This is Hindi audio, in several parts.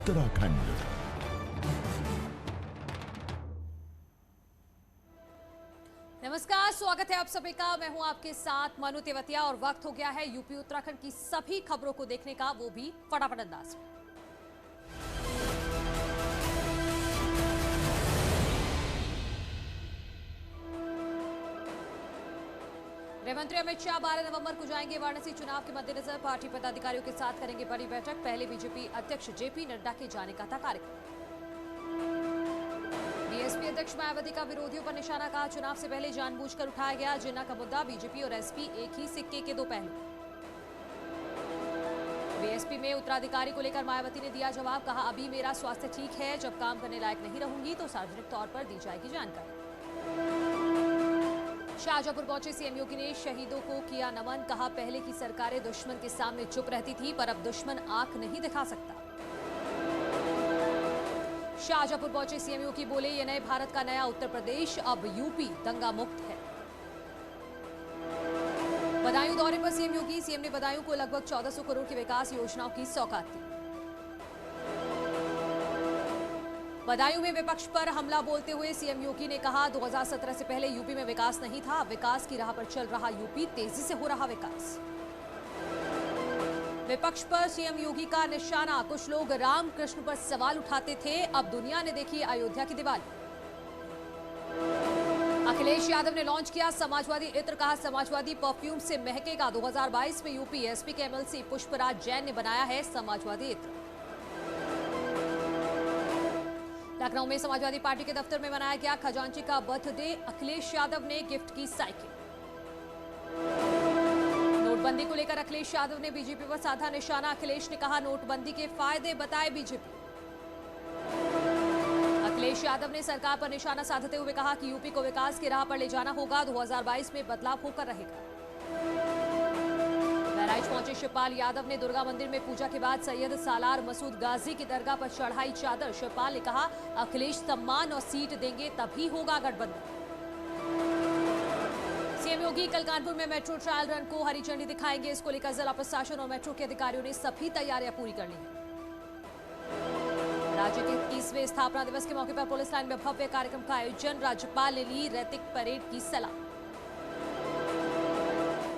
उत्तराखंड। नमस्कार, स्वागत है आप सभी का। मैं हूं आपके साथ मनु तेवतिया और वक्त हो गया है यूपी उत्तराखंड की सभी खबरों को देखने का, वो भी फटाफट अंदाज में। गृह मंत्री अमित शाह 12 नवंबर को जाएंगे वाराणसी। चुनाव के मद्देनजर पार्टी पदाधिकारियों के साथ करेंगे बड़ी बैठक। पहले बीजेपी अध्यक्ष जेपी नड्डा के जाने का था कार्यक्रम। बीएसपी अध्यक्ष मायावती का विरोधियों पर निशाना, कहा चुनाव से पहले जानबूझकर उठाया गया जिन्ना का मुद्दा। बीजेपी और एसपी एक ही सिक्के के दो पहलू। बीएसपी में उत्तराधिकारी को लेकर मायावती ने दिया जवाब, कहा अभी मेरा स्वास्थ्य ठीक है, जब काम करने लायक नहीं रहूंगी तो सार्वजनिक तौर पर दी जाएगी जानकारी। शाहजहांपुर पहुंचे सीएम योगी ने शहीदों को किया नमन, कहा पहले की सरकारें दुश्मन के सामने चुप रहती थी, पर अब दुश्मन आंख नहीं दिखा सकता। शाहजहांपुर पहुंचे सीएम योगी, बोले ये नए भारत का नया उत्तर प्रदेश, अब यूपी दंगा मुक्त है। बदायूं दौरे पर सीएम योगी, सीएम ने बदायूं को लगभग 1400 करोड़ की विकास योजनाओं की सौगात दी। बदायूं में विपक्ष पर हमला बोलते हुए सीएम योगी ने कहा 2017 से पहले यूपी में विकास नहीं था, अब विकास की राह पर चल रहा यूपी, तेजी से हो रहा विकास। विपक्ष पर सीएम योगी का निशाना, कुछ लोग राम कृष्ण पर सवाल उठाते थे, अब दुनिया ने देखी अयोध्या की दिवाली। अखिलेश यादव ने लॉन्च किया समाजवादी इत्र, कहा समाजवादी परफ्यूम से महकेगा। 2022 में यूपी एसपी के एमएलसी पुष्पराज जैन ने बनाया है समाजवादी इत्र। लखनऊ में समाजवादी पार्टी के दफ्तर में मनाया गया खजांची का बर्थडे, अखिलेश यादव ने गिफ्ट की साइकिल। नोटबंदी को लेकर अखिलेश यादव ने बीजेपी पर साधा निशाना, अखिलेश ने कहा नोटबंदी के फायदे बताए बीजेपी। अखिलेश यादव ने सरकार पर निशाना साधते हुए कहा कि यूपी को विकास की राह पर ले जाना होगा, 2022 में बदलाव होकर रहेगा। बहराइच पहुंचे शिवपाल यादव ने दुर्गा मंदिर में पूजा के बाद सैयद सालार मसूद गाजी की दरगाह पर चढ़ाई चादर। शिवपाल ने कहा अखिलेश सम्मान और सीट देंगे तभी होगा गठबंधन। सीएम योगी कल कानपुर में मेट्रो ट्रायल रन को हरी झंडी दिखाएंगे, इसको लेकर जिला प्रशासन और मेट्रो के अधिकारियों ने सभी तैयारियां पूरी कर ली हैं। राज्य के 30वें स्थापना दिवस के मौके पर पुलिस लाइन में भव्य कार्यक्रम का आयोजन, राज्यपाल ने ली रैतिक परेड की सलाह।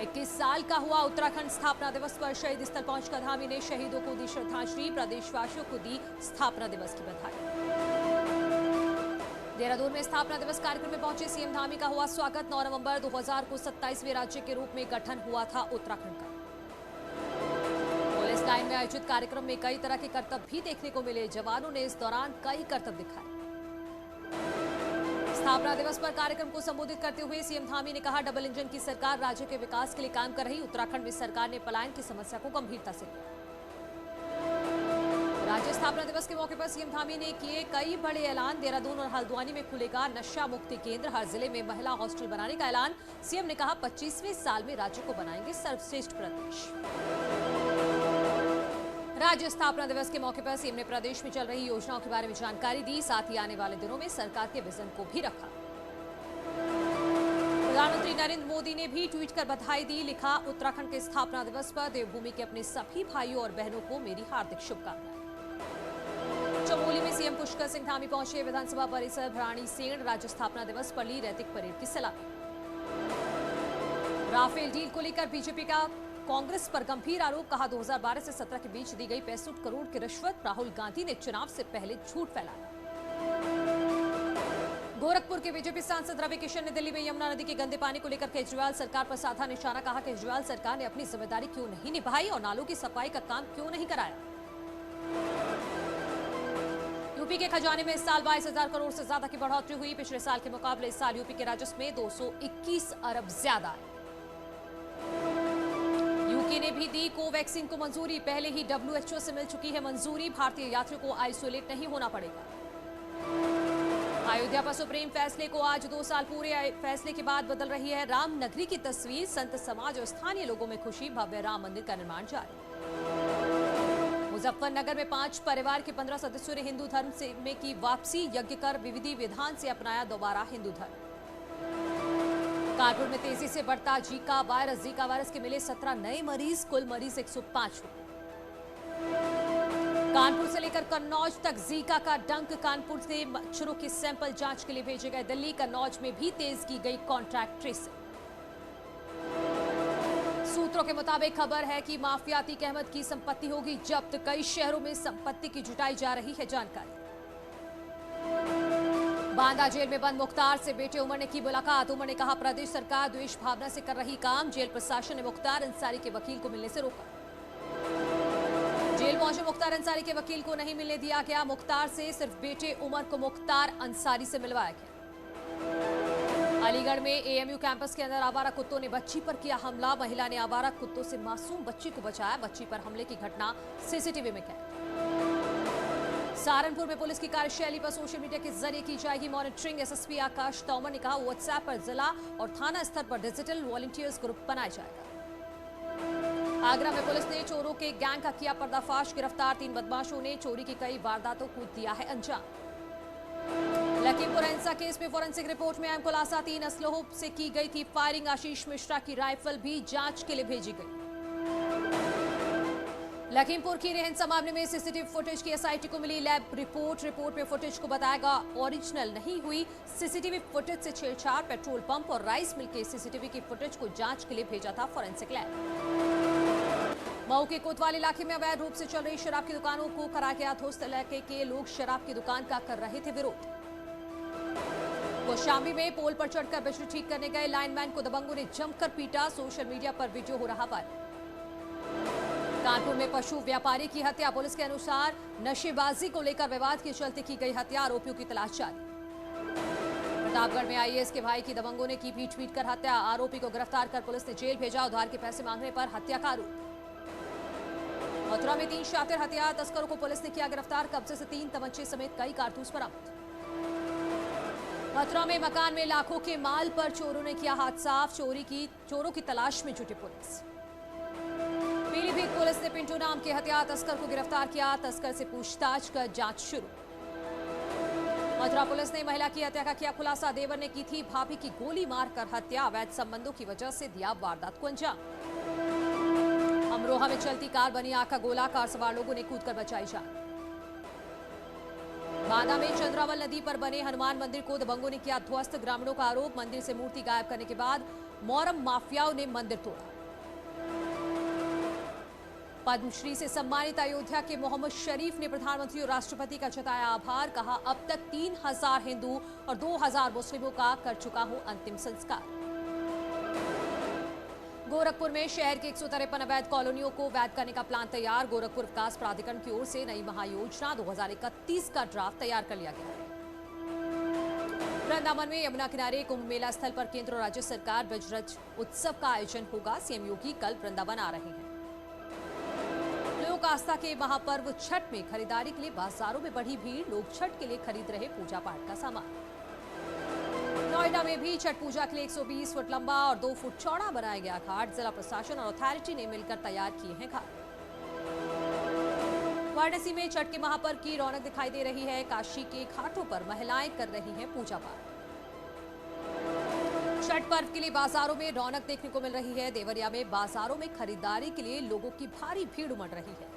21 साल का हुआ उत्तराखंड स्थापना दिवस पर शहीद स्थल पहुंचकर धामी ने शहीदों को दी श्रद्धांजलि, प्रदेशवासियों को दी स्थापना दिवस की बधाई। देहरादून में स्थापना दिवस कार्यक्रम में पहुंचे सीएम, धामी का हुआ स्वागत। 9 नवंबर 2000 को 27वें राज्य के रूप में गठन हुआ था उत्तराखंड का। पुलिस लाइन में आयोजित कार्यक्रम में कई तरह के करतब भी देखने को मिले, जवानों ने इस दौरान कई करतब दिखाए। स्थापना दिवस पर कार्यक्रम को संबोधित करते हुए सीएम धामी ने कहा डबल इंजन की सरकार राज्य के विकास के लिए काम कर रही, उत्तराखंड में सरकार ने पलायन की समस्या को गंभीरता से लिया। राज्य स्थापना दिवस के मौके पर सीएम धामी ने किए कई बड़े ऐलान, देहरादून और हल्द्वानी में खुलेगा नशा मुक्ति केंद्र, हर जिले में महिला हॉस्टल बनाने का ऐलान। सीएम ने कहा 25वें साल में राज्य को बनाएंगे सर्वश्रेष्ठ प्रदेश। राज्य स्थापना दिवस के मौके पर सीएम ने प्रदेश में चल रही योजनाओं के बारे में जानकारी दी, साथ ही आने वाले दिनों में सरकार के विजन को भी रखा। प्रधानमंत्री नरेंद्र मोदी ने भी ट्वीट कर बधाई दी, लिखा उत्तराखंड के स्थापना दिवस पर देवभूमि के अपने सभी भाइयों और बहनों को मेरी हार्दिक शुभकामनाएं। चमोली में सीएम पुष्कर सिंह धामी पहुंचे, विधानसभा परिसर भराणी सेण, राज्य स्थापना दिवस पर ली रैतिक परेड की सलामी। राफेल डील को लेकर बीजेपी का कांग्रेस पर गंभीर आरोप, कहा 2012 से 17 के बीच दी गई 65 करोड़ की रिश्वत, राहुल गांधी ने चुनाव से पहले झूठ फैलाया। गोरखपुर के बीजेपी सांसद रवि किशन ने दिल्ली में यमुना नदी के गंदे पानी को लेकर केजरीवाल सरकार पर साधा निशाना, कहा केजरीवाल सरकार ने अपनी जिम्मेदारी क्यों नहीं निभाई और नालों की सफाई का काम क्यों नहीं कराया। यूपी के खजाने में इस साल 22,000 करोड़ से ज्यादा की बढ़ोतरी हुई, पिछले साल के मुकाबले इस साल यूपी के राजस्व में 221 अरब ज्यादा है। यूके ने भी दी कोवैक्सीन को मंजूरी, पहले ही डब्ल्यूएचओ से मिल चुकी है मंजूरी, भारतीय यात्रियों को आइसोलेट नहीं होना पड़ेगा। अयोध्या पर सुप्रीम फैसले को आज 2 साल पूरे, फैसले के बाद बदल रही है राम नगरी की तस्वीर, संत समाज और स्थानीय लोगों में खुशी, भव्य राम मंदिर का निर्माण जारी। मुजफ्फरनगर में 5 परिवार के 15 सदस्यों ने हिंदू धर्म से में की वापसी, यज्ञ कर विधि विधान से अपनाया दोबारा हिंदू धर्म। कानपुर में तेजी से बढ़ता जीका वायरस के मिले 17 नए मरीज, कुल मरीज 105 हुए। कानपुर से लेकर कन्नौज तक जीका का डंक। कानपुर से मच्छरों के सैंपल जांच के लिए भेजे गए दिल्ली। कन्नौज में भी तेज की गई कॉन्ट्रैक्ट ट्रेसिंग। सूत्रों के मुताबिक खबर है कि माफिया अतीक अहमद की संपत्ति होगी जब्त। कई शहरों में संपत्ति की जुटाई जा रही है जानकारी। बांदा जेल में बंद मुख्तार से बेटे उमर ने की मुलाकात। उमर ने कहा प्रदेश सरकार द्वेष भावना से कर रही काम। जेल प्रशासन ने मुख्तार अंसारी के वकील को मिलने से रोका। जेल पहुंचे मुख्तार अंसारी के वकील को नहीं मिलने दिया गया। मुख्तार से सिर्फ बेटे उमर को मुख्तार अंसारी से मिलवाया गया। अलीगढ़ में एएमयू कैंपस के अंदर आवारा कुत्तों ने बच्ची पर किया हमला। महिला ने आवारा कुत्तों से मासूम बच्ची को बचाया। बच्ची पर हमले की घटना सीसीटीवी में कैद। सहारनपुर में पुलिस की कार्यशैली पर सोशल मीडिया के जरिए की जाएगी मॉनिटरिंग। एसएसपी आकाश तोमर ने कहा व्हाट्सएप पर जिला और थाना स्तर पर डिजिटल वॉलंटियर्स ग्रुप बनाया जाएगा। आगरा में पुलिस ने चोरों के गैंग का किया पर्दाफाश। गिरफ्तार 3 बदमाशों ने चोरी की कई वारदातों को दिया है अंजाम। लखीमपुर हिंसा केस में फोरेंसिक रिपोर्ट में अहम खुलासा। 3 असलहों से की गई थी फायरिंग। आशीष मिश्रा की राइफल भी जांच के लिए भेजी गई। लखीमपुर खीरी हिंसा मामले में सीसीटीवी फुटेज की एसआईटी को मिली लैब रिपोर्ट। रिपोर्ट में फुटेज को बताएगा ओरिजिनल नहीं हुई। सीसीटीवी फुटेज से छेड़छाड़। पेट्रोल पंप और राइस मिल के सीसीटीवी की फुटेज को जांच के लिए भेजा था फोरेंसिक लैब। मऊ के कोतवाल इलाके में अवैध रूप से चल रही शराब की दुकानों को करा गया ध्वस्त। इलाके के लोग शराब की दुकान का कर रहे थे विरोध। कौशाम्बी में पोल पर चढ़कर बिजली ठीक करने गए लाइनमैन को दबंगों ने जमकर पीटा। सोशल मीडिया पर वीडियो हो रहा वायरल। कानपुर में पशु व्यापारी की हत्या। पुलिस के अनुसार नशेबाजी को लेकर विवाद के चलते की गई हत्या। आरोपियों की तलाश जारी। प्रतापगढ़ में आईएएस के भाई की दबंगों ने की पीट कर हत्या। आरोपी को गिरफ्तार कर पुलिस ने जेल भेजा। उधार के पैसे मांगने पर हत्या का आरोप। मथुरा में 3 शातिर हथियार तस्करों को पुलिस ने किया गिरफ्तार। कब्जे से 3 तमंचे समेत कई कारतूस बरामद। मथुरा में मकान में लाखों के माल पर चोरों ने किया हाथ साफ। चोरों की तलाश में जुटी पुलिस। पीलीभीत पुलिस ने पिंटू नाम के हथियार तस्कर को गिरफ्तार किया। तस्कर से पूछताछ कर जांच शुरू। मथुरा पुलिस ने महिला की हत्या का किया खुलासा। देवर ने की थी भाभी की गोली मारकर हत्या। अवैध संबंधों की वजह से दिया वारदात को अंजाम। अमरोहा में चलती कार बनी आग का गोला। कार सवार लोगों ने कूदकर बचाई जान। बांदा में चंद्रावल नदी पर बने हनुमान मंदिर को दबंगों ने किया ध्वस्त। ग्रामीणों का आरोप मंदिर से मूर्ति गायब करने के बाद मोहर्रम माफियाओं ने मंदिर तोड़ा। पद्मश्री से सम्मानित अयोध्या के मोहम्मद शरीफ ने प्रधानमंत्री और राष्ट्रपति का जताया आभार। कहा अब तक 3000 हिंदू और 2000 मुस्लिमों का कर चुका हूं अंतिम संस्कार। गोरखपुर में शहर के 153 अवैध कॉलोनियों को वैध करने का प्लान तैयार। गोरखपुर विकास प्राधिकरण की ओर से नई महायोजना 2031 का ड्राफ्ट तैयार कर लिया गया है। वृंदावन में यमुना किनारे कुंभ मेला स्थल पर केंद्र और राज्य सरकार ब्रजरथ उत्सव का आयोजन होगा। सीएम योगी कल वृंदावन आ रहे हैं। लोक आस्था के महापर्व छठ में खरीदारी के लिए बाजारों में बढ़ी भीड़। लोग छठ के लिए खरीद रहे पूजा पाठ का सामान। नोएडा में भी छठ पूजा के लिए 120 फुट लंबा और 2 फुट चौड़ा बनाया गया घाट। जिला प्रशासन और अथॉरिटी ने मिलकर तैयार किए हैं घाट। वाराणसी में छठ के महापर्व की रौनक दिखाई दे रही है। काशी के घाटों पर महिलाएं कर रही हैं पूजा पाठ। छठ पर्व के लिए बाजारों में रौनक देखने को मिल रही है। देवरिया में बाजारों में खरीदारी के लिए लोगों की भारी भीड़ उमड़ रही है।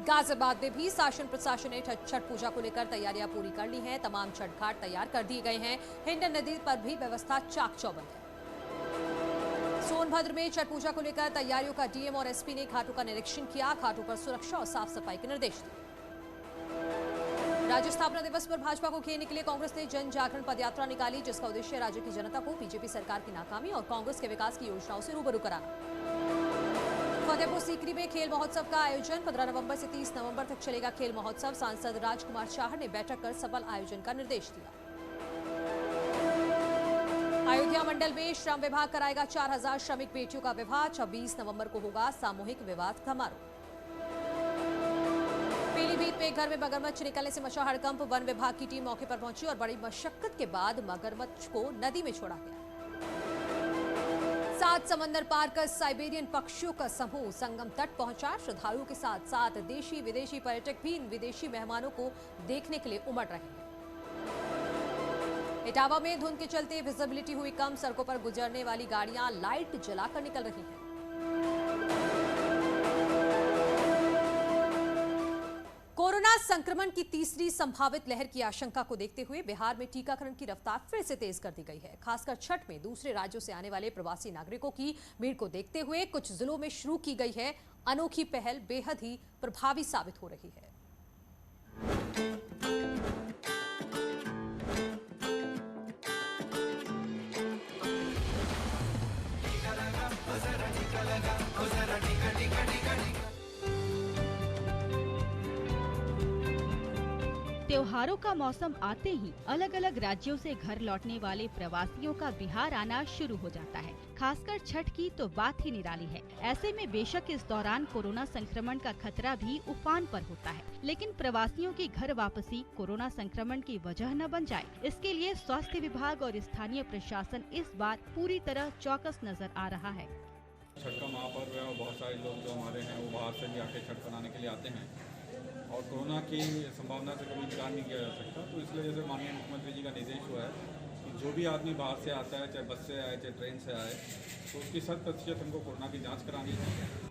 गाजियाबाद में भी शासन प्रशासन ने छठ पूजा को लेकर तैयारियां पूरी कर ली हैं। तमाम छठ घाट तैयार कर दिए गए हैं। हिंडन नदी पर भी व्यवस्था चाक चौबंद है। सोनभद्र में छठ पूजा को लेकर तैयारियों का डीएम और एसपी ने घाटों का निरीक्षण किया। घाटों पर सुरक्षा और साफ सफाई के निर्देश दिए। राज्य स्थापना दिवस पर भाजपा को घेरने के लिए कांग्रेस ने जन जागरण पदयात्रा निकाली, जिसका उद्देश्य राज्य की जनता को बीजेपी सरकार की नाकामी और कांग्रेस के विकास की योजनाओं से रूबरू कराना। फतेहपुर सीकरी में खेल महोत्सव का आयोजन 15 नवंबर से 30 नवंबर तक चलेगा खेल महोत्सव। सांसद राजकुमार शाह ने बैठक कर सफल आयोजन का निर्देश दिया। अयोध्या मंडल में श्रम विभाग कराएगा 4000 श्रमिक बेटियों का विवाह। 26 नवंबर को होगा सामूहिक विवाह समारोह। पीलीभीत में घर में मगरमच्छ निकलने से मचा हड़कंप। वन विभाग की टीम मौके पर पहुंची और बड़ी मशक्कत के बाद मगरमच्छ को नदी में छोड़ा गया। 7 समंदर पार कर साइबेरियन पक्षियों का समूह संगम तट पहुंचा। श्रद्धालुओं के साथ साथ देशी विदेशी पर्यटक भी इन विदेशी मेहमानों को देखने के लिए उमड़ रहे हैं। इटावा में धुंध के चलते विजिबिलिटी हुई कम। सड़कों पर गुजरने वाली गाड़ियां लाइट जलाकर निकल रही हैं। कोरोना संक्रमण की तीसरी संभावित लहर की आशंका को देखते हुए बिहार में टीकाकरण की रफ्तार फिर से तेज कर दी गई है। खासकर छठ में दूसरे राज्यों से आने वाले प्रवासी नागरिकों की भीड़ को देखते हुए कुछ जिलों में शुरू की गई है अनोखी पहल बेहद ही प्रभावी साबित हो रही है। त्योहारों का मौसम आते ही अलग अलग राज्यों से घर लौटने वाले प्रवासियों का बिहार आना शुरू हो जाता है। खासकर छठ की तो बात ही निराली है। ऐसे में बेशक इस दौरान कोरोना संक्रमण का खतरा भी उफान पर होता है, लेकिन प्रवासियों की घर वापसी कोरोना संक्रमण की वजह न बन जाए, इसके लिए स्वास्थ्य विभाग और स्थानीय प्रशासन इस बार पूरी तरह चौकस नजर आ रहा है। छठ का महापर्व है और बहुत सारे लोग जो हमारे हैं वो बाहर से भी आके छठ मनाने के लिए आते हैं और कोरोना की संभावना से कभी इनकार नहीं किया जा सकता। तो इसलिए जैसे माननीय मुख्यमंत्री जी का निर्देश हुआ है कि जो भी आदमी बाहर से आता है, चाहे बस से आए चाहे ट्रेन से आए, तो उसकी 100% हमको कोरोना की जाँच करानी है।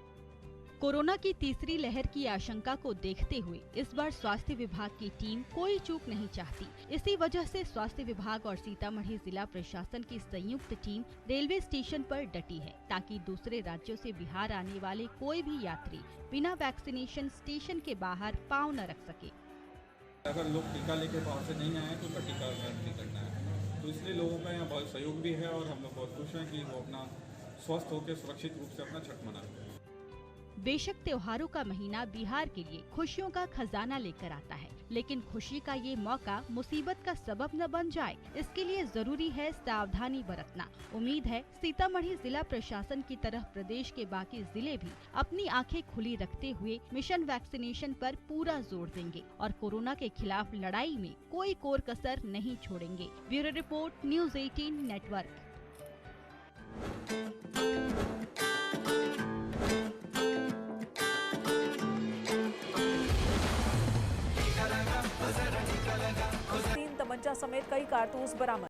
कोरोना की तीसरी लहर की आशंका को देखते हुए इस बार स्वास्थ्य विभाग की टीम कोई चूक नहीं चाहती। इसी वजह से स्वास्थ्य विभाग और सीतामढ़ी जिला प्रशासन की संयुक्त टीम रेलवे स्टेशन पर डटी है, ताकि दूसरे राज्यों से बिहार आने वाले कोई भी यात्री बिना वैक्सीनेशन स्टेशन के बाहर पाँव न रख सके। अगर लोग टीका लेके बाहर से नहीं आए तो उनका टीकाकरण नहीं करना है। तो इसलिए लोगों का यहाँ बहुत सहयोग भी है और हम लोग बहुत खुश हैं कि वो अपना स्वस्थ होकर सुरक्षित रूप से अपना छठ मनाएं। बेशक त्योहारों का महीना बिहार के लिए खुशियों का खजाना लेकर आता है, लेकिन खुशी का ये मौका मुसीबत का सबब न बन जाए, इसके लिए जरूरी है सावधानी बरतना। उम्मीद है सीतामढ़ी जिला प्रशासन की तरह प्रदेश के बाकी जिले भी अपनी आंखें खुली रखते हुए मिशन वैक्सीनेशन पर पूरा जोर देंगे और कोरोना के खिलाफ लड़ाई में कोई कोर कसर नहीं छोड़ेंगे। Bureau report, news 18 network. तमंचा समेत कई कारतूस बरामद।